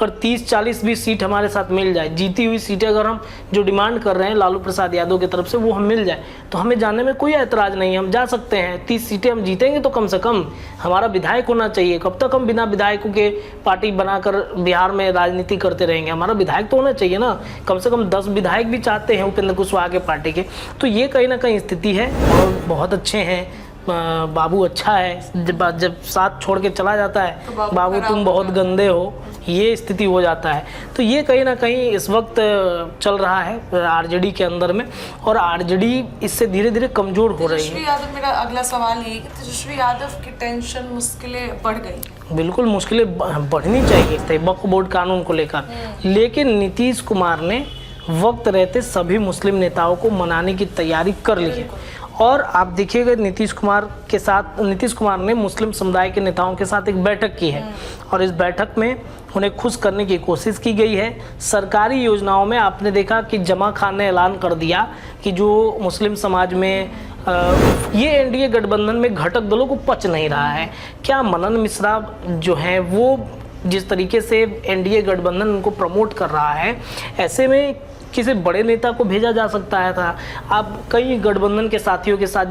अगर 30-40 भी सीट हमारे साथ मिल जाए, जीती हुई सीटें अगर हम जो डिमांड कर रहे हैं लालू प्रसाद यादव की तरफ से वो हम मिल जाए, तो हमें जाने में कोई ऐतराज़ नहीं है, हम जा सकते हैं। 30 सीटें हम जीतेंगे तो कम से कम हमारा विधायक होना चाहिए। कब तक हम बिना विधायकों के पार्टी बनाकर बिहार में राजनीति करते रहेंगे? हमारा विधायक तो होना चाहिए ना, कम से कम 10 विधायक भी चाहते हैं उपेंद्र कुशवाहा के पार्टी के। तो ये कहीं ना कहीं स्थिति है और बहुत अच्छे हैं, बाबू अच्छा है, जब साथ छोड़ के चला जाता है तो बाबू तुम बहुत गंदे हो, ये स्थिति हो जाता है। तो ये कहीं ना कहीं इस वक्त चल रहा है आरजेडी के अंदर में, और आरजेडी इससे धीरे धीरे कमजोर हो रही है। तेजस्वी यादव, मेरा अगला सवाल ये कि तेजस्वी यादव की टेंशन, मुश्किलें बढ़ गई। बिल्कुल मुश्किलें बढ़नी चाहिए थे वक्फ बोर्ड कानून को लेकर, लेकिन नीतीश कुमार ने वक्त रहते सभी मुस्लिम नेताओं को मनाने की तैयारी कर ली है। और आप देखिएगा नीतीश कुमार ने मुस्लिम समुदाय के नेताओं के साथ एक बैठक की है, और इस बैठक में उन्हें खुश करने की कोशिश की गई है। सरकारी योजनाओं में आपने देखा कि जमा खान ने ऐलान कर दिया कि जो मुस्लिम समाज में ये एनडीए गठबंधन में घटक दलों को पच नहीं रहा है। क्या मनन मिश्रा जो हैं वो जिस तरीके से एनडीए गठबंधन उनको प्रमोट कर रहा है, ऐसे में किसी बड़े नेता को भेजा जा सकता है था। आप कई गठबंधन के साथियों के साथ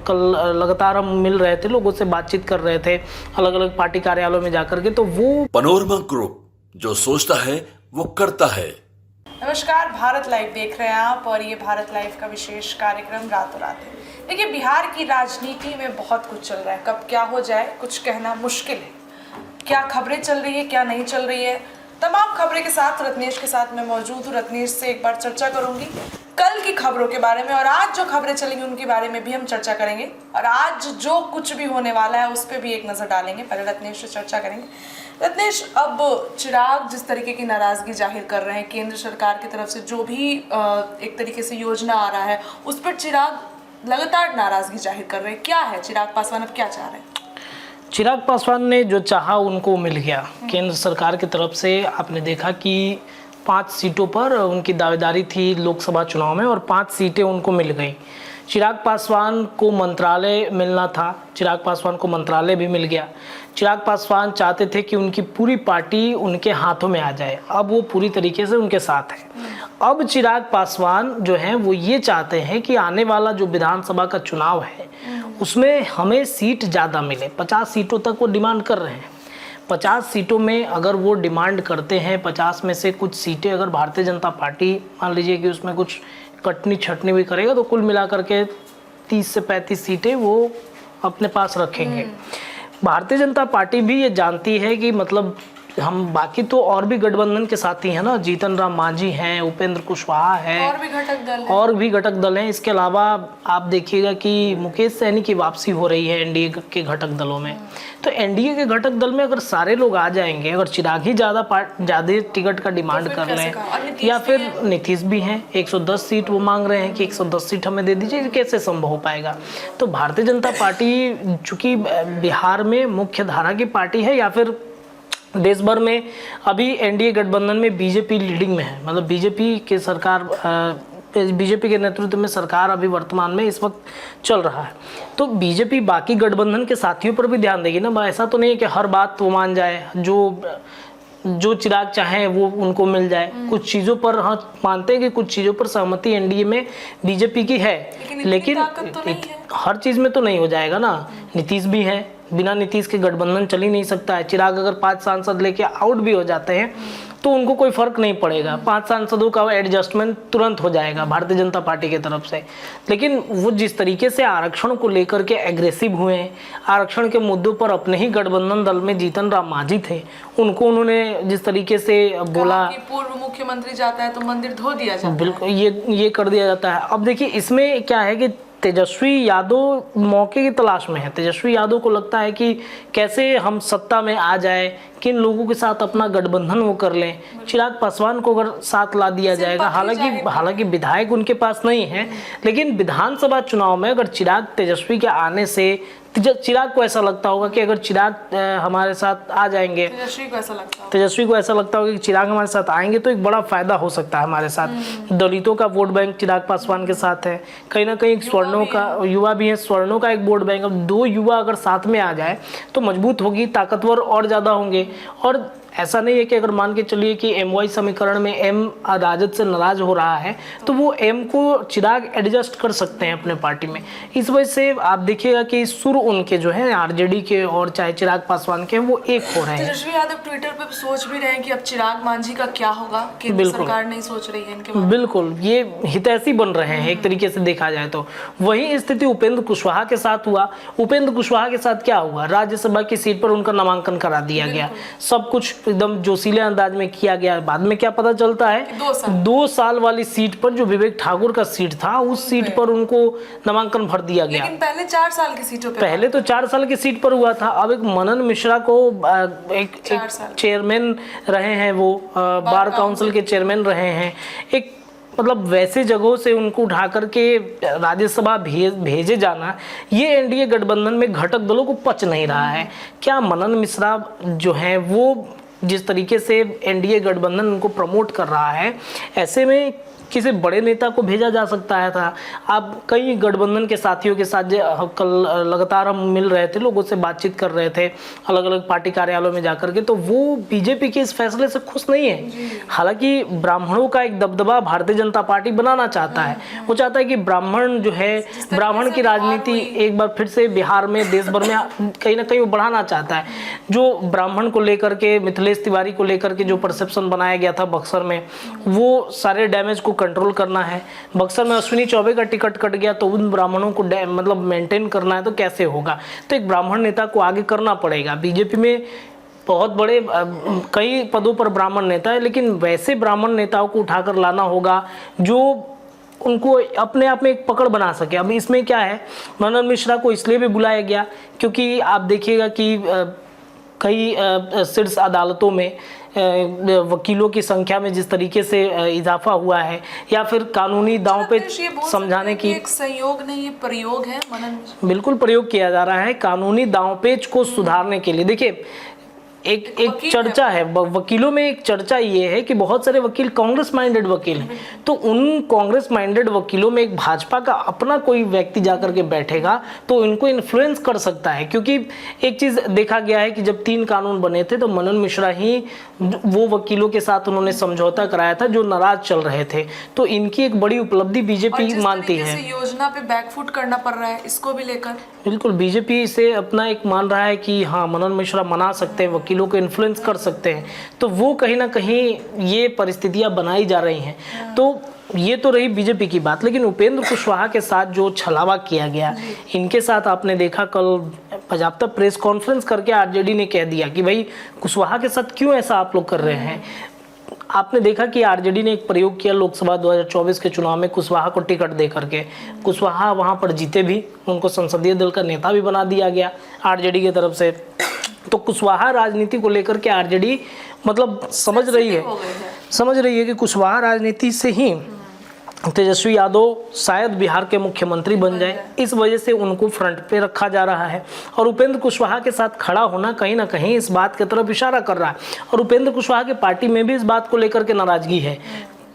कल लगातार हम मिल रहे थे, लोगों से बातचीत कर रहे थे अलग अलग पार्टी कार्यालयों में जाकर के, तो वो पनोरमा ग्रुप जो सोचता है वो करता है। नमस्कार, भारत लाइव देख रहे हैं आप, और ये भारत लाइव का विशेष कार्यक्रम रातों रात है। देखिए, बिहार की राजनीति में बहुत कुछ चल रहा है, कब क्या हो जाए कुछ कहना मुश्किल है। क्या खबरें चल रही है, क्या नहीं चल रही है, तमाम खबरें के साथ रत्नेश के साथ मैं मौजूद हूँ। रत्नेश से एक बार चर्चा करूंगी कल की खबरों के बारे में, और आज जो खबरें चलेंगी उनके बारे में भी हम चर्चा करेंगे, और आज जो कुछ भी होने वाला है उस पर भी एक नज़र डालेंगे। पहले रत्नेश से चर्चा करेंगे। रत्नेश, अब चिराग जिस तरीके की नाराज़गी जाहिर कर रहे हैं केंद्र सरकार की तरफ से, जो भी एक तरीके से योजना आ रहा है उस पर चिराग लगातार नाराज़गी जाहिर कर रहे हैं। क्या है चिराग पासवान अब क्या चाह रहे हैं? चिराग पासवान ने जो चाहा उनको मिल गया केंद्र सरकार की तरफ से। आपने देखा कि 5 सीटों पर उनकी दावेदारी थी लोकसभा चुनाव में, और 5 सीटें उनको मिल गई। चिराग पासवान को मंत्रालय मिलना था, चिराग पासवान को मंत्रालय भी मिल गया। चिराग पासवान चाहते थे कि उनकी पूरी पार्टी उनके हाथों में आ जाए, अब वो पूरी तरीके से उनके साथ है। अब चिराग पासवान जो हैं वो ये चाहते हैं कि आने वाला जो विधानसभा का चुनाव है उसमें हमें सीट ज़्यादा मिले। 50 सीटों तक वो डिमांड कर रहे हैं। 50 सीटों में अगर वो डिमांड करते हैं, 50 में से कुछ सीटें अगर भारतीय जनता पार्टी मान लीजिए कि उसमें कुछ कटनी छटनी भी करेगा, तो कुल मिलाकर के 30 से 35 सीटें वो अपने पास रखेंगे। भारतीय जनता पार्टी भी ये जानती है कि मतलब हम बाकी तो और भी गठबंधन के साथी हैं ना, जीतन राम मांझी हैं, उपेंद्र कुशवाहा है, और भी घटक दल हैं। इसके अलावा आप देखिएगा कि मुकेश सहनी की वापसी हो रही है एनडीए के घटक दलों में। तो एनडीए के घटक दल में अगर सारे लोग आ जाएंगे, अगर चिराग ही ज़्यादा टिकट का डिमांड कर लें, या फिर नीतीश भी हैं, 110 सीट वो मांग रहे हैं कि 110 सीट हमें दे दीजिए, कैसे संभव हो पाएगा? तो भारतीय जनता पार्टी चूँकि बिहार में मुख्य धारा की पार्टी है, या फिर देश भर में अभी एनडीए गठबंधन में बीजेपी लीडिंग में है, मतलब बीजेपी के नेतृत्व में सरकार अभी वर्तमान में इस वक्त चल रहा है। तो बीजेपी बाकी गठबंधन के साथियों पर भी ध्यान देगी ना। ऐसा तो नहीं है कि हर बात वो मान जाए, जो चिराग चाहे वो उनको मिल जाए। कुछ चीज़ों पर हाँ मानते हैं कि कुछ चीज़ों पर सहमति एनडीए में बीजेपी की है, लेकिन हर चीज़ में तो नहीं हो जाएगा ना। नीतीश भी है, बिना नीतीश के गठबंधन चल ही नहीं सकता है। चिराग अगर 5 सांसद लेके आउट भी हो जाते हैं तो उनको कोई फर्क नहीं पड़ेगा, 5 सांसदों का एडजस्टमेंट तुरंत हो जाएगा भारतीय जनता पार्टी की तरफ से। लेकिन वो जिस तरीके से आरक्षण को लेकर के एग्रेसिव हुए, आरक्षण के मुद्दों पर अपने ही गठबंधन दल में जीतन राम मांझी थे, उनको उन्होंने जिस तरीके से बोला कि पूर्व मुख्यमंत्री जाता है तो मंदिर धो दिया जाता है, बिल्कुल ये कर दिया जाता है। अब देखिए इसमें क्या है कि तेजस्वी यादव मौके की तलाश में है। तेजस्वी यादव को लगता है कि कैसे हम सत्ता में आ जाए, किन लोगों के साथ अपना गठबंधन वो कर लें। चिराग पासवान को अगर साथ ला दिया जाएगा, हालांकि विधायक उनके पास नहीं है, लेकिन विधानसभा चुनाव में अगर चिराग तेजस्वी के आने से चिराग को ऐसा लगता होगा कि अगर चिराग हमारे साथ आ जाएंगे, तेजस्वी को ऐसा लगता होगा कि चिराग हमारे साथ आएंगे तो एक बड़ा फायदा हो सकता है हमारे साथ। दलितों का वोट बैंक चिराग पासवान के साथ है, कहीं ना कहीं स्वर्णों का, युवा भी है, स्वर्णों का एक वोट बैंक। अब 2 युवा अगर साथ में आ जाए तो मजबूत होगी, ताकतवर और ज़्यादा होंगे। और ऐसा नहीं है कि अगर मान के चलिए कि MY समीकरण में M राजद से नाराज हो रहा है तो वो M को चिराग एडजस्ट कर सकते हैं अपने पार्टी में। इस वजह से आप देखिएगा कि सुर उनके जो है RJD के और चाहे चिराग पासवान के वो एक हो रहे हैं। तेजस्वी यादव ट्विटर पे सोच भी रहे हैं कि अब चिराग मांझी का क्या होगा, केंद्र सरकार नहीं सोच रही है इनके बारे में। बिल्कुल, ये हितैषी बन रहे हैं एक तरीके से देखा जाए तो। वही स्थिति उपेंद्र कुशवाहा के साथ हुआ। उपेंद्र कुशवाहा के साथ क्या हुआ, राज्यसभा की सीट पर उनका नामांकन करा दिया गया, सब कुछ एकदम जोशीले अंदाज में किया गया। बाद में क्या पता चलता है, 2 साल वाली सीट पर जो विवेक ठाकुर का सीट था उस सीट पर उनको नामांकन भर दिया गया। लेकिन पहले 4 साल की सीटों पे, पहले तो 4 साल की सीट पर हुआ था। अब एक मनन मिश्रा को एक चेयरमैन रहे हैं, वो बार काउंसिल के चेयरमैन रहे हैं, एक मतलब वैसे जगहों से उनको उठा करके राज्यसभा भेजे जाना, ये एनडीए गठबंधन में घटक दलों को पच नहीं रहा है। क्या मनन मिश्रा जो हैं वो जिस तरीके से एनडीए गठबंधन उनको प्रमोट कर रहा है, ऐसे में किसी बड़े नेता को भेजा जा सकता है था। आप कई गठबंधन के साथियों के साथ कल लगातार हम मिल रहे थे, लोगों से बातचीत कर रहे थे अलग अलग पार्टी कार्यालयों में जाकर के, तो वो बीजेपी के इस फैसले से खुश नहीं है। हालांकि ब्राह्मणों का एक दबदबा भारतीय जनता पार्टी बनाना चाहता है। वो चाहता है कि ब्राह्मण जो है, ब्राह्मण की राजनीति एक बार फिर से बिहार में, देश भर में कहीं ना कहीं वो बढ़ाना चाहता है। जो ब्राह्मण को लेकर के, मिथिलेश तिवारी को लेकर के जो परसेप्शन बनाया गया था बक्सर में, वो सारे डैमेज को कंट्रोल करना है। बक्सर में अश्विनी चौबे का टिकट कट गया तो उन ब्राह्मणों को मतलब मेंटेन करना है, तो कैसे होगा। तो एक ब्राह्मण नेता को आगे करना पड़ेगा। बीजेपी में बहुत बड़े कई पदों पर ब्राह्मण नेता है, लेकिन वैसे ब्राह्मण नेताओं को उठाकर लाना होगा जो उनको अपने आप में एक पकड़ बना सके। अब इसमें क्या है, मनन मिश्रा को इसलिए भी बुलाया गया क्योंकि आप देखिएगा कि कई शीर्ष अदालतों में वकीलों की संख्या में जिस तरीके से इजाफा हुआ है, या फिर कानूनी दांव पे समझाने की, एक संयोग नहीं, ये प्रयोग है। मनन बिल्कुल प्रयोग किया जा रहा है कानूनी दांवपेच को सुधारने के लिए। देखिए एक चर्चा है वकीलों में, एक चर्चा ये है कि बहुत सारे वकील कांग्रेस माइंडेड वकील हैं, तो उन कांग्रेस माइंडेड वकीलों में एक भाजपा का अपना कोई व्यक्ति जाकर के बैठेगा तो इनको इन्फ्लुएंस कर सकता है। क्योंकि एक चीज देखा गया है कि जब 3 कानून बने थे तो मनन मिश्रा ही वो वकीलों के साथ उन्होंने समझौता कराया था जो नाराज चल रहे थे। तो इनकी एक बड़ी उपलब्धि बीजेपी मानती है। योजना पे बैकफुट करना पड़ रहा है, इसको भी लेकर बिल्कुल बीजेपी इसे अपना एक मान रहा है कि हाँ, मनन मिश्रा मना सकते हैं, वकीलों को इन्फ्लुएंस कर सकते हैं, तो वो कहीं ना कहीं ये परिस्थितियां बनाई जा रही हैं। तो ये तो रही बीजेपी की बात, लेकिन उपेंद्र कुशवाहा के साथ जो छलावा किया गया, इनके साथ आपने देखा कल बाकायदा प्रेस कॉन्फ्रेंस करके आरजेडी ने कह दिया कि भाई कुशवाहा के साथ क्यों ऐसा आप लोग कर रहे हैं। आपने देखा कि आरजेडी ने एक प्रयोग किया लोकसभा 2024 के चुनाव में कुशवाहा को टिकट दे करके। कुशवाहा वहां पर जीते भी, उनको संसदीय दल का नेता भी बना दिया गया आरजेडी की तरफ से। तो कुशवाहा राजनीति को लेकर के आरजेडी मतलब समझ रही है कि कुशवाहा राजनीति से ही तेजस्वी यादव शायद बिहार के मुख्यमंत्री बन जाए, इस वजह से उनको फ्रंट पे रखा जा रहा है। और उपेंद्र कुशवाहा के साथ खड़ा होना कहीं ना कहीं इस बात की तरफ इशारा कर रहा है। और उपेंद्र कुशवाहा के पार्टी में भी इस बात को लेकर के नाराजगी है।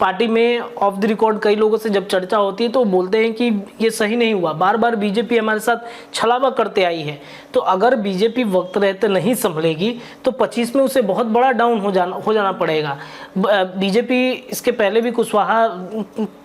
पार्टी में ऑफ द रिकॉर्ड कई लोगों से जब चर्चा होती है तो बोलते हैं कि ये सही नहीं हुआ, बार बार बीजेपी हमारे साथ छलावा करते आई है। तो अगर बीजेपी वक्त रहते नहीं संभलेगी तो 25 में उसे बहुत बड़ा डाउन हो जाना पड़ेगा। बीजेपी इसके पहले भी कुशवाहा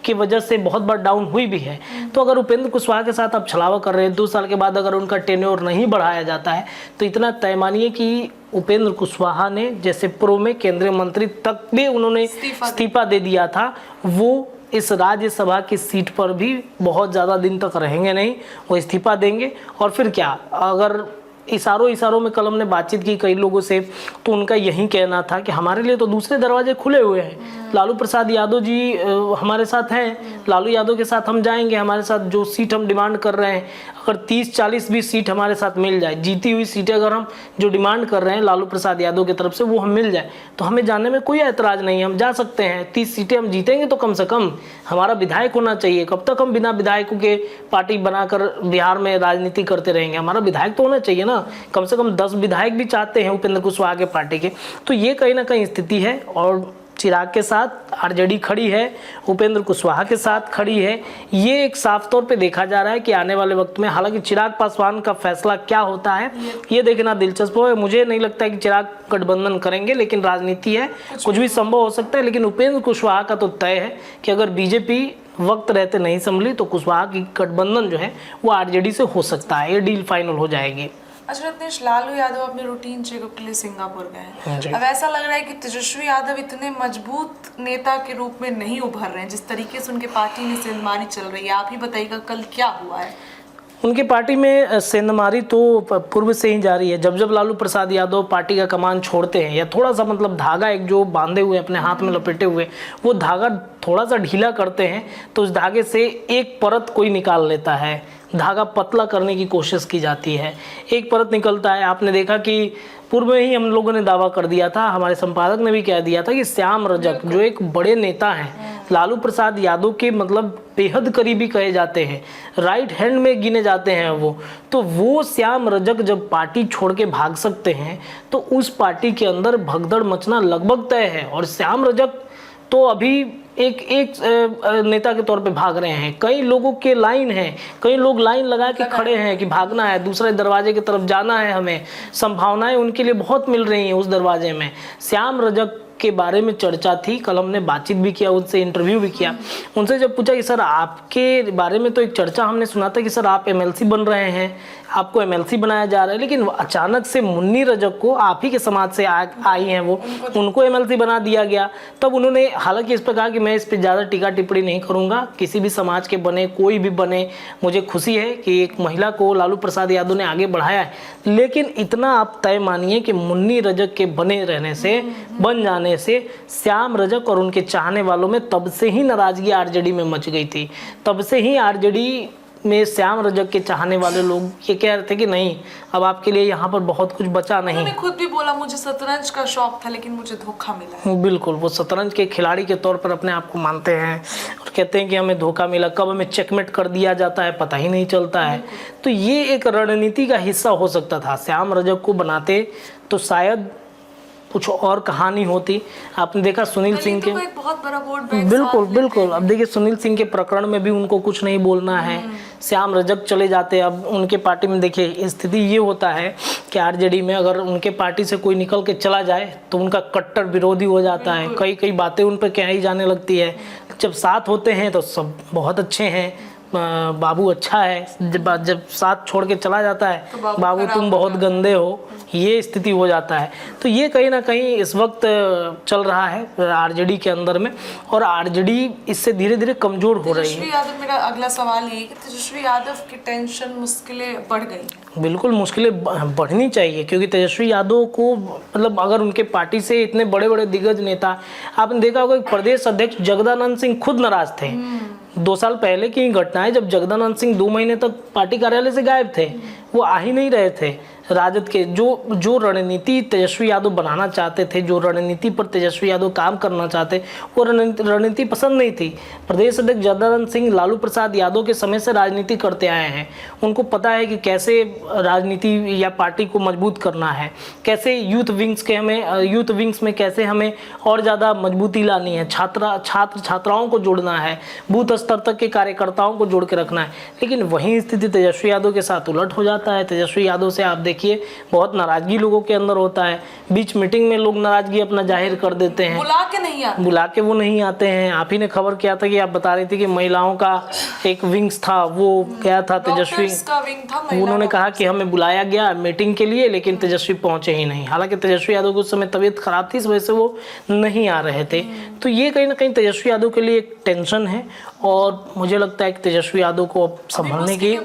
की वजह से बहुत बार डाउन हुई भी है। तो अगर उपेंद्र कुशवाहा के साथ आप छलावा कर रहे हैं, 2 साल के बाद अगर उनका टेन्योर नहीं बढ़ाया जाता है तो इतना तय मानिए कि उपेंद्र कुशवाहा ने, जैसे पूर्व में केंद्रीय मंत्री तक भी उन्होंने इस्तीफा दे दिया था, वो इस राज्यसभा की सीट पर भी बहुत ज़्यादा दिन तक रहेंगे नहीं, वो इस्तीफा देंगे। और फिर क्या, अगर इशारों में कल हमने बातचीत की कई लोगों से, तो उनका यही कहना था कि हमारे लिए तो दूसरे दरवाजे खुले हुए हैं। लालू प्रसाद यादव जी हमारे साथ हैं, लालू यादव के साथ हम जाएंगे, हमारे साथ जो सीट हम डिमांड कर रहे हैं, अगर 30-40 भी सीट हमारे साथ मिल जाए, जीती हुई सीटें अगर हम जो डिमांड कर रहे हैं लालू प्रसाद यादव की तरफ से वो हम मिल जाए, तो हमें जाने में कोई ऐतराज़ नहीं है, हम जा सकते हैं। 30 सीटें हम जीतेंगे तो कम से कम हमारा विधायक होना चाहिए। कब तक हम बिना विधायकों के पार्टी बनाकर बिहार में राजनीति करते रहेंगे, हमारा विधायक तो होना चाहिए ना। कम से कम 10 विधायक भी चाहते हैं उपेंद्र कुशवाहा के पार्टी के। तो ये कहीं ना कहीं स्थिति है। और चिराग के साथ आरजेडी खड़ी है, उपेंद्र कुशवाहा के साथ खड़ी है। ये एक साफ तौर पे देखा जा रहा है कि आने वाले वक्त में, हालांकि चिराग पासवान का फैसला क्या होता है ये देखना दिलचस्प है। मुझे नहीं लगता है कि चिराग गठबंधन करेंगे, लेकिन राजनीति है, कुछ भी संभव हो सकता है। लेकिन उपेंद्र कुशवाहा का तो तय है कि अगर बीजेपी वक्त रहते नहीं संभली तो कुशवाहा की गठबंधन जो है वो आरजेडी से हो सकता है, ये डील फाइनल हो जाएगी। अच्छा रत्नेश, लालू यादव अपने रूटीन चेकअप के लिए सिंगापुर गए हैं। अब ऐसा लग रहा है कि तेजस्वी यादव इतने मजबूत नेता के रूप में नहीं उभर रहे हैं जिस तरीके से उनके पार्टी में सेंधमारी चल रही है। आप ही बताइएगा कल क्या हुआ है? उनकी पार्टी में सेंधमारी तो पूर्व से ही जारी है। जब जब लालू प्रसाद यादव पार्टी का कमान छोड़ते हैं या थोड़ा सा मतलब धागा एक जो बांधे हुए अपने हाथ में लपेटे हुए वो धागा थोड़ा सा ढीला करते हैं तो उस धागे से एक परत कोई निकाल लेता है, धागा पतला करने की कोशिश की जाती है, एक परत निकलता है। आपने देखा कि पूर्व में ही हम लोगों ने दावा कर दिया था, हमारे संपादक ने भी कह दिया था कि श्याम रजक जो एक बड़े नेता हैं, लालू प्रसाद यादव के मतलब बेहद करीबी कहे जाते हैं, राइट हैंड में गिने जाते हैं वो श्याम रजक जब पार्टी छोड़ के भाग सकते हैं तो उस पार्टी के अंदर भगदड़ मचना लगभग तय है। और श्याम रजक तो अभी एक नेता के तौर पे भाग रहे हैं, कई लोगों के लाइन है, कई लोग लाइन लगा के खड़े हैं कि भागना है, दूसरे दरवाजे की तरफ जाना है, हमें संभावनाएं उनके लिए बहुत मिल रही हैं उस दरवाजे में। श्याम रजक के बारे में चर्चा थी, कल हमने बातचीत भी किया, उनसे इंटरव्यू भी किया। उनसे जब पूछा कि सर आपके बारे में तो एक चर्चा हमने सुना था कि सर आप एमएलसी बन रहे हैं, आपको एमएलसी बनाया जा रहा है, लेकिन अचानक से मुन्नी रजक को, आप ही के समाज से आई हैं वो, उनको एमएलसी बना दिया गया। तब उन्होंने हालांकि इस पर कहा कि मैं इस पर ज़्यादा टीका टिप्पणी नहीं करूँगा, किसी भी समाज के बने, कोई भी बने, मुझे खुशी है कि एक महिला को लालू प्रसाद यादव ने आगे बढ़ाया है। लेकिन इतना आप तय मानिए कि मुन्नी रजक के बने रहने से, बन जाने से श्याम रजक और उनके चाहने वालों में तब से ही नाराजगी आरजेडी में मच गई थी। तब से ही आरजेडी में श्याम रजक के चाहने वाले लोग ये कह रहे थे कि नहीं, अब आपके लिए यहाँ पर बहुत कुछ बचा नहीं। उन्होंने खुद भी बोला मुझे शतरंज का शौक था लेकिन मुझे धोखा मिला है। बिल्कुल, वो शतरंज के खिलाड़ी के तौर पर अपने आप को मानते हैं और कहते हैं कि हमें धोखा मिला, कब हमें चेकमेट कर दिया जाता है पता ही नहीं चलता है। तो ये एक रणनीति का हिस्सा हो सकता था। श्याम रजक को बनाते तो शायद कुछ और कहानी होती। आपने देखा सुनील सिंह के, एक बहुत बड़ा वोट बैंक बिल्कुल बिल्कुल, अब देखिए सुनील सिंह के प्रकरण में भी उनको कुछ नहीं बोलना है, श्याम रजक चले जाते। अब उनके पार्टी में देखिए स्थिति ये होता है कि आरजेडी में अगर उनके पार्टी से कोई निकल के चला जाए तो उनका कट्टर विरोधी हो जाता है, कई कई बातें उन पर कही जाने लगती है। जब साथ होते हैं तो सब बहुत अच्छे हैं, बाबू अच्छा है, जब साथ छोड़ के चला जाता है तो बाबू तुम बहुत गंदे हो, ये स्थिति हो जाता है। तो ये कहीं ना कहीं इस वक्त चल रहा है आरजेडी के अंदर में, और आरजेडी इससे धीरे धीरे कमजोर हो रही है। तेजस्वी यादव, मेरा अगला सवाल ये कि तेजस्वी यादव की टेंशन, मुश्किलें बढ़ गई। बिल्कुल मुश्किलें बढ़नी चाहिए, क्योंकि तेजस्वी यादव को मतलब अगर उनके पार्टी से इतने बड़े बड़े दिग्गज नेता, आपने देखा होगा प्रदेश अध्यक्ष जगदानंद सिंह खुद नाराज थे। 2 साल पहले की घटना है जब जगदानंद सिंह 2 महीने तक पार्टी कार्यालय से गायब थे, वो आ ही नहीं रहे थे। राजद के जो रणनीति तेजस्वी यादव बनाना चाहते थे, जो रणनीति पर तेजस्वी यादव काम करना चाहते, वो रणनीति पसंद नहीं थी। प्रदेश अध्यक्ष जगदानंद सिंह लालू प्रसाद यादव के समय से राजनीति करते आए हैं, उनको पता है कि कैसे राजनीति या पार्टी को मजबूत करना है, कैसे यूथ विंग्स में कैसे हमें और ज़्यादा मजबूती लानी है, छात्राओं को जोड़ना है, बूथ स्तर तक के कार्यकर्ताओं को जोड़ के रखना है। लेकिन वही स्थिति तेजस्वी यादव के साथ उलट हो जाता है। तेजस्वी यादव से आप देखिए बहुत नाराजगी लोगों के अंदर होता है, बीच मीटिंग में लोग नाराजगी अपना जाहिर कर देते हैं, बुला के वो नहीं आते हैं। आप ही ने खबर किया था कि आप बता रही थी कि महिलाओं का एक विंग्स था, वो क्या था, तेजस्वी उन्होंने कहा कि हमें बुलाया गया मीटिंग के लिए लेकिन तेजस्वी पहुंचे ही नहीं। हालांकि तेजस्वी यादव की उस समय तबीयत खराब थी, इस वजह से वो नहीं आ रहे थे। तो ये कहीं ना कहीं तेजस्वी यादव के लिए एक टेंशन है, और मुझे लगता है कि तेजस्वी यादव को अब संभलने की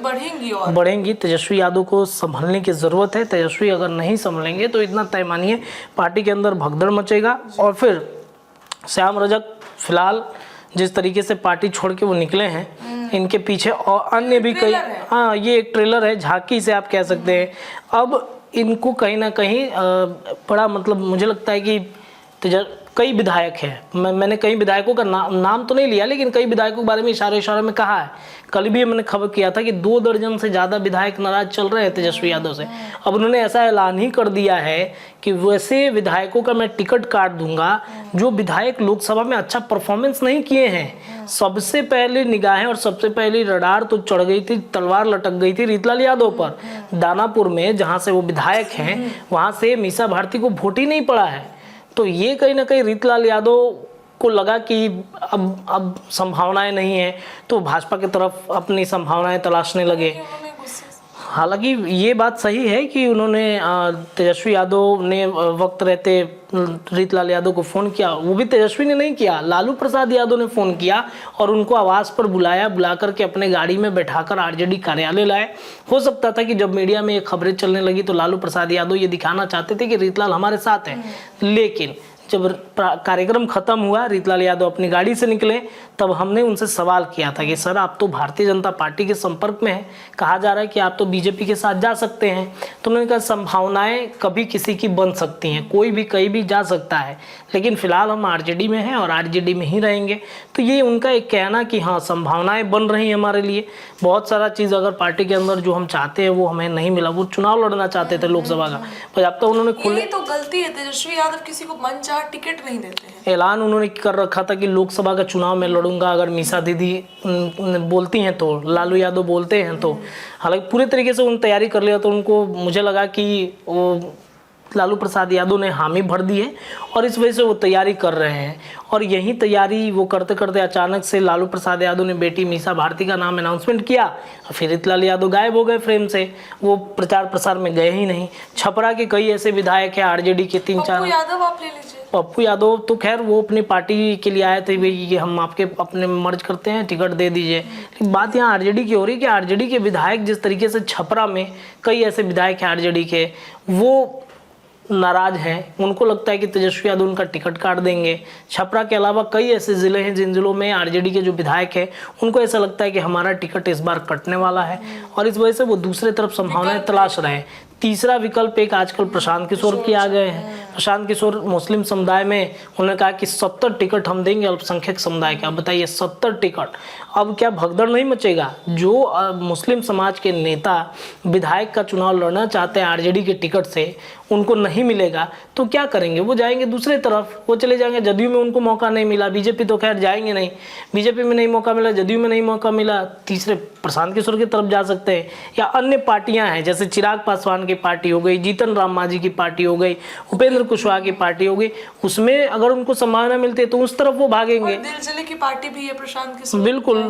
बढ़ेंगी, तेजस्वी यादव को संभलने की जरूरत है। तेजस्वी अगर नहीं संभलेंगे तो इतना तय मानिए पार्टी के अंदर भगदड़ मचेगा। और फिर श्याम रजक फिलहाल जिस तरीके से पार्टी छोड़ के वो निकले हैं, इनके पीछे और अन्य भी कई, हाँ ये एक ट्रेलर है, झांकी से आप कह सकते हैं। अब इनको कहीं ना कहीं बड़ा मतलब मुझे लगता है कि कई विधायक हैं, मैंने कई विधायकों का नाम तो नहीं लिया, लेकिन कई विधायकों के बारे में इशारे में कहा है। कल भी मैंने खबर किया था कि 2 दर्जन से ज़्यादा विधायक नाराज चल रहे हैं तेजस्वी यादव से। अब उन्होंने ऐसा ऐलान ही कर दिया है कि वैसे विधायकों का मैं टिकट काट दूंगा जो विधायक लोकसभा में अच्छा परफॉर्मेंस नहीं किए हैं। सबसे पहले निगाहें और सबसे पहली रडार तो चढ़ गई थी, तलवार लटक गई थी रीतलाल यादव पर। दानापुर में जहाँ से वो विधायक हैं वहाँ से मीसा भारती को वोट ही नहीं पड़ा है। तो ये कहीं ना कहीं रीतलाल यादव को लगा कि अब संभावनाएं नहीं है, तो भाजपा की तरफ अपनी संभावनाएं तलाशने लगे। हालांकि ये बात सही है कि उन्होंने तेजस्वी यादव ने वक्त रहते रीतलाल यादव को फ़ोन किया। वो भी तेजस्वी ने नहीं किया, लालू प्रसाद यादव ने फ़ोन किया और उनको आवास पर बुलाया, बुला करके अपने गाड़ी में बैठाकर आरजेडी कार्यालय लाए। हो सकता था कि जब मीडिया में ये खबरें चलने लगी तो लालू प्रसाद यादव ये दिखाना चाहते थे कि रीतलाल हमारे साथ है, लेकिन जब कार्यक्रम खत्म हुआ, रीतलाल यादव अपनी गाड़ी से निकले, तब हमने उनसे सवाल किया था कि सर आप तो भारतीय जनता पार्टी के संपर्क में हैं, कहा जा रहा है कि आप तो बीजेपी के साथ जा सकते हैं। तो उन्होंने कहा संभावनाएं कभी किसी की बन सकती हैं, कोई भी कहीं भी जा सकता है, लेकिन फिलहाल हम आरजेडी में हैं और आरजेडी में ही रहेंगे। तो ये उनका एक कहना कि हाँ संभावनाएं बन रही हैं हमारे लिए। बहुत सारा चीज़ अगर पार्टी के अंदर जो हम चाहते हैं वो हमें नहीं मिला। वो चुनाव लड़ना चाहते थे लोकसभा का, पर अब तक उन्होंने खुले तो गलती है, तेजस्वी यादव किसी को मनचाहा टिकट नहीं देते हैं। ऐलान उन्होंने कर रखा था कि लोकसभा का चुनाव में लड़ूंगा अगर मीसा दीदी बोलती हैं तो, लालू यादव बोलते हैं तो। हालांकि पूरे तरीके से उन्होंने तैयारी कर लिया, तो उनको मुझे लगा कि वो लालू प्रसाद यादव ने हामी भर दी है और इस वजह से वो तैयारी कर रहे हैं। और यही तैयारी वो करते करते अचानक से लालू प्रसाद यादव ने बेटी मीसा भारती का नाम अनाउंसमेंट किया और फिर रीतलाल यादव गायब हो गए फ्रेम से, वो प्रचार प्रसार में गए ही नहीं। छपरा के कई ऐसे विधायक हैं आरजेडी के 3-4, यादव आप ले लीजिए। पप्पू यादव तो खैर वो अपनी पार्टी के लिए आए थे, ये हम आपके अपने मर्ज करते हैं, टिकट दे दीजिए। लेकिन बात यहाँ आरजेडी की हो रही है कि आरजेडी के विधायक जिस तरीके से छपरा में कई ऐसे विधायक हैं आरजेडी के, वो नाराज हैं। उनको लगता है कि तेजस्वी यादव उनका टिकट काट देंगे। छपरा के अलावा कई ऐसे ज़िले हैं जिन ज़िलों में आरजेडी के जो विधायक हैं उनको ऐसा लगता है कि हमारा टिकट इस बार कटने वाला है और इस वजह से वो दूसरे तरफ संभावनाएं तलाश रहे हैं। तीसरा विकल्प एक आजकल प्रशांत किशोर के आ गए हैं। प्रशांत किशोर मुस्लिम समुदाय में उन्होंने कहा कि 70 टिकट हम देंगे अल्पसंख्यक समुदाय के। अब बताइए 70 टिकट, अब क्या भगदड़ नहीं मचेगा? जो मुस्लिम समाज के नेता विधायक का चुनाव लड़ना चाहते हैं आरजेडी के टिकट से, उनको नहीं मिलेगा तो क्या करेंगे? वो जाएंगे दूसरे तरफ, वो चले जाएंगे। जदयू में उनको मौका नहीं मिला, बीजेपी तो खैर जाएंगे नहीं, बीजेपी में नहीं मौका मिला, जदयू में नहीं मौका मिला, तीसरे प्रशांत किशोर की तरफ जा सकते हैं। या अन्य पार्टियां हैं जैसे चिराग पासवान की पार्टी हो गई, जीतन राम मांझी की पार्टी हो गई, उपेंद्र कुशवाहा की पार्टी हो गई, उसमें अगर उनको संभावना मिलती है तो उस तरफ वो भागेंगे। दिल जिले की पार्टी भी है प्रशांत किशोर, बिल्कुल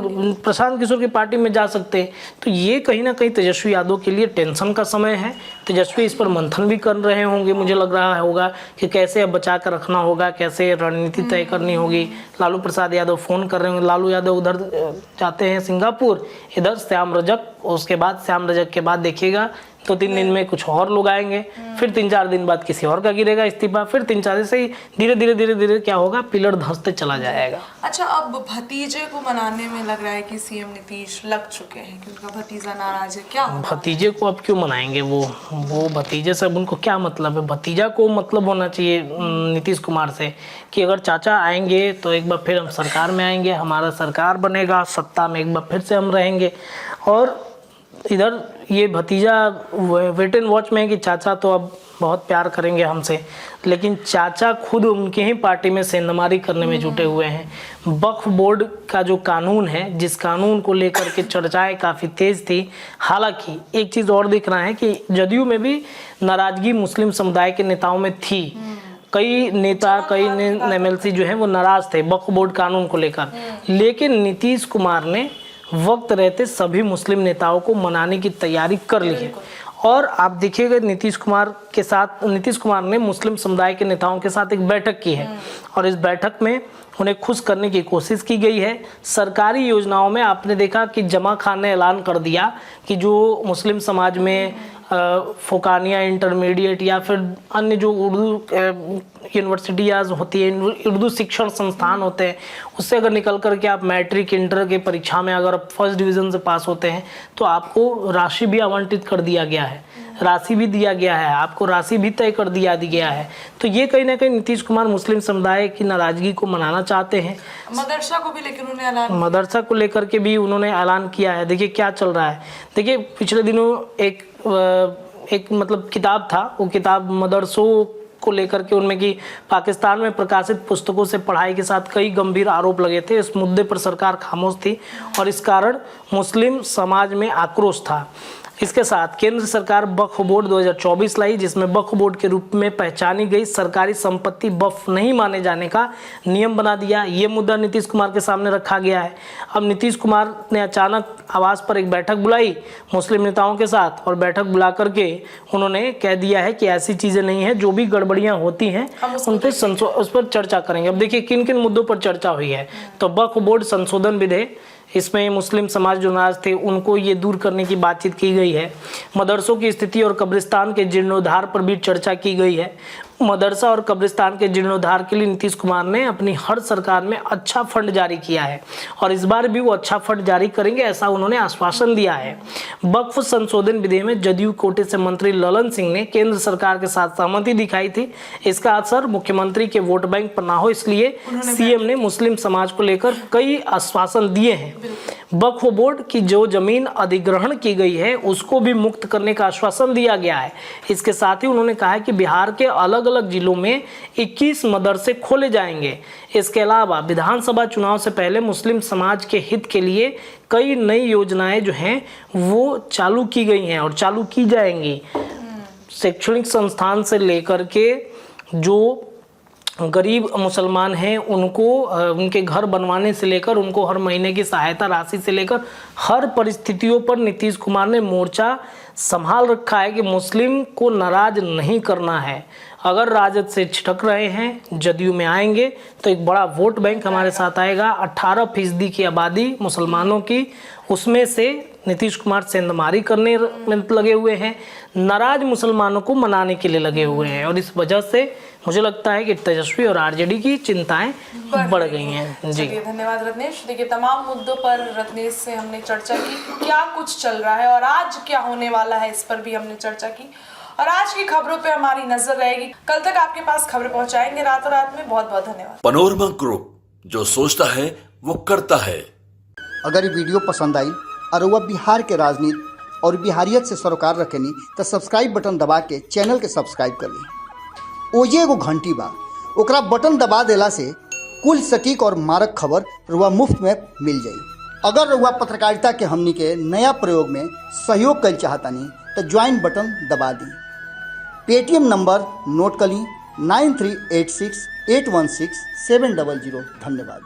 प्रशांत किशोर की पार्टी में जा सकते हैं। तो ये कहीं ना कहीं तेजस्वी यादव के लिए टेंशन का समय है। तेजस्वी इस पर मंथन भी कर रहे होंगे, मुझे लग रहा होगा कि कैसे अब बचा कर रखना होगा, कैसे रणनीति तय करनी होगी। लालू प्रसाद यादव फ़ोन कर रहे होंगे, लालू यादव उधर जाते हैं सिंगापुर, इधर श्याम रजक, उसके बाद श्याम रजक के बाद देखिएगा 2-3 दिन में कुछ और लोग आएंगे, फिर 3-4 दिन बाद किसी और का गिरेगा इस्तीफा, फिर 3-4 से ही धीरे धीरे क्या होगा, पिलर धंसते चला जाएगा। अच्छा, अब भतीजे को मनाने में लग रहा है कि सीएम नीतीश लग चुके हैं कि उनका भतीजा नाराज है। क्या भतीजे को अब क्यों मनाएंगे? वो भतीजे से अब उनको क्या मतलब है? भतीजा को मतलब होना चाहिए नीतीश कुमार से कि अगर चाचा आएंगे तो एक बार फिर हम सरकार में आएंगे, हमारा सरकार बनेगा, सत्ता में एक बार फिर से हम रहेंगे। और इधर ये भतीजा वेट एंड वॉच में है कि चाचा तो अब बहुत प्यार करेंगे हमसे, लेकिन चाचा खुद उनके ही पार्टी में सेंधमारी करने में जुटे हुए हैं। वक्फ बोर्ड का जो कानून है, जिस कानून को लेकर के चर्चाएं काफ़ी तेज़ थी। हालांकि एक चीज़ और दिख रहा है कि जदयू में भी नाराज़गी मुस्लिम समुदाय के नेताओं में थी। कई नेता, कई एमएलसी जो हैं वो नाराज़ थे वक्फ बोर्ड कानून को लेकर, लेकिन नीतीश कुमार ने वक्त रहते सभी मुस्लिम नेताओं को मनाने की तैयारी कर ली है। और आप देखिएगा नीतीश कुमार ने मुस्लिम समुदाय के नेताओं के साथ एक बैठक की है और इस बैठक में उन्हें खुश करने की कोशिश की गई है। सरकारी योजनाओं में आपने देखा कि जमा खान ने ऐलान कर दिया कि जो मुस्लिम समाज में फोकानिया इंटरमीडिएट या फिर अन्य जो उर्दू यूनिवर्सिटीज होती है, उर्दू शिक्षण संस्थान होते हैं, उससे अगर निकल कर के आप मैट्रिक इंटर के परीक्षा में अगर फर्स्ट डिवीज़न से पास होते हैं तो आपको राशि भी आवंटित कर दिया गया है। राशि भी दिया गया है, आपको राशि भी तय कर दिया गया है। तो ये कहीं ना कहीं नीतीश कुमार मुस्लिम समुदाय की नाराजगी को मनाना चाहते हैं। मदरसा को भी लेकर उन्होंने ऐलान, मदरसा को लेकर के भी उन्होंने ऐलान किया है। देखिए क्या चल रहा है, देखिए पिछले दिनों एक मतलब किताब था, वो किताब मदरसों को लेकर के उनमें कि पाकिस्तान में प्रकाशित पुस्तकों से पढ़ाई के साथ कई गंभीर आरोप लगे थे। इस मुद्दे पर सरकार खामोश थी और इस कारण मुस्लिम समाज में आक्रोश था। इसके साथ केंद्र सरकार वक्फ बोर्ड 2024 लाई, जिसमें वक्फ बोर्ड के रूप में पहचानी गई सरकारी संपत्ति वक्फ नहीं माने जाने का नियम बना दिया। ये मुद्दा नीतीश कुमार के सामने रखा गया है। अब नीतीश कुमार ने अचानक आवास पर एक बैठक बुलाई मुस्लिम नेताओं के साथ, और बैठक बुला करके उन्होंने कह दिया है कि ऐसी चीज़ें नहीं है, जो भी गड़बड़ियाँ होती हैं उन पर उस पर चर्चा करेंगे। अब देखिए किन किन मुद्दों पर चर्चा हुई है। तो वक्फ बोर्ड संशोधन विधेयक, इसमें मुस्लिम समाज जो नाराज थे उनको ये दूर करने की बातचीत की गई है। मदरसों की स्थिति और कब्रिस्तान के जीर्णोद्धार पर भी चर्चा की गई है। मदरसा और कब्रिस्तान के जीर्णोद्धार के लिए नीतीश कुमार ने अपनी हर सरकार में अच्छा फंड जारी किया है और इस बार भी वो अच्छा फंड जारी करेंगे, ऐसा उन्होंने आश्वासन दिया है। वक्फ संशोधन विधेयक में जदयू कोटे से मंत्री ललन सिंह ने केंद्र सरकार के साथ सहमति दिखाई थी। इसका असर मुख्यमंत्री के वोट बैंक पर ना हो, इसलिए सीएम ने मुस्लिम समाज को लेकर कई आश्वासन दिए हैं। वक्फ बोर्ड की जो जमीन अधिग्रहण की गई है उसको भी मुक्त करने का आश्वासन दिया गया है। इसके साथ ही उन्होंने कहा है कि बिहार के अलग अलग जिलों में 21 मदरसे खोले जाएंगे। इसके अलावा विधानसभा चुनाव से पहले मुस्लिम समाज के हित के लिए कई नई योजनाएं जो हैं वो चालू की गई हैं और चालू की जाएंगी। शैक्षणिक संस्थान से लेकर के जो गरीब मुसलमान हैं उनको उनके घर बनवाने से लेकर उनको हर महीने की सहायता राशि से लेकर हर परिस्थितियों पर नीतीश कुमार ने मोर्चा संभाल रखा है कि मुस्लिम को नाराज नहीं करना है। अगर राजद से छिटक रहे हैं, जदयू में आएंगे तो एक बड़ा वोट बैंक हमारे साथ आएगा। 18% की आबादी मुसलमानों की, उसमें से नीतीश कुमार सेंधमारी करने में लगे हुए हैं, नाराज मुसलमानों को मनाने के लिए लगे हुए हैं और इस वजह से मुझे लगता है कि तेजस्वी और आरजेडी की चिंताएं बढ़ गई हैं। जी धन्यवाद रत्नेश। देखिए तमाम मुद्दों पर रत्नेश से हमने चर्चा की, क्या कुछ चल रहा है और आज क्या होने वाला है, इस पर भी हमने चर्चा की और आज की खबरों पे हमारी नजर रहेगी। कल तक आपके पास खबरें पहुंचाएंगे रातों रात में। बहुत बहुत धन्यवाद। पनोरमा ग्रुप, जो सोचता है वो करता है। अगर ये वीडियो पसंद आई और वह बिहार के राजनीति और बिहारियत से सरोकार रखेनी तो सब्सक्राइब बटन दबा के चैनल के सब्सक्राइब कर ली। ओजे एगो घंटी बा, ओकरा बटन दबा देला से कुल सटीक और मारक खबर रुआ मुफ्त में मिल जाई। अगर रुआ पत्रकारिता के हमनी के नया प्रयोग में सहयोग कर चाहतानी तो ज्वाइन बटन दबा दी। पेटीएम नंबर नोट कर ली 9386816700। धन्यवाद।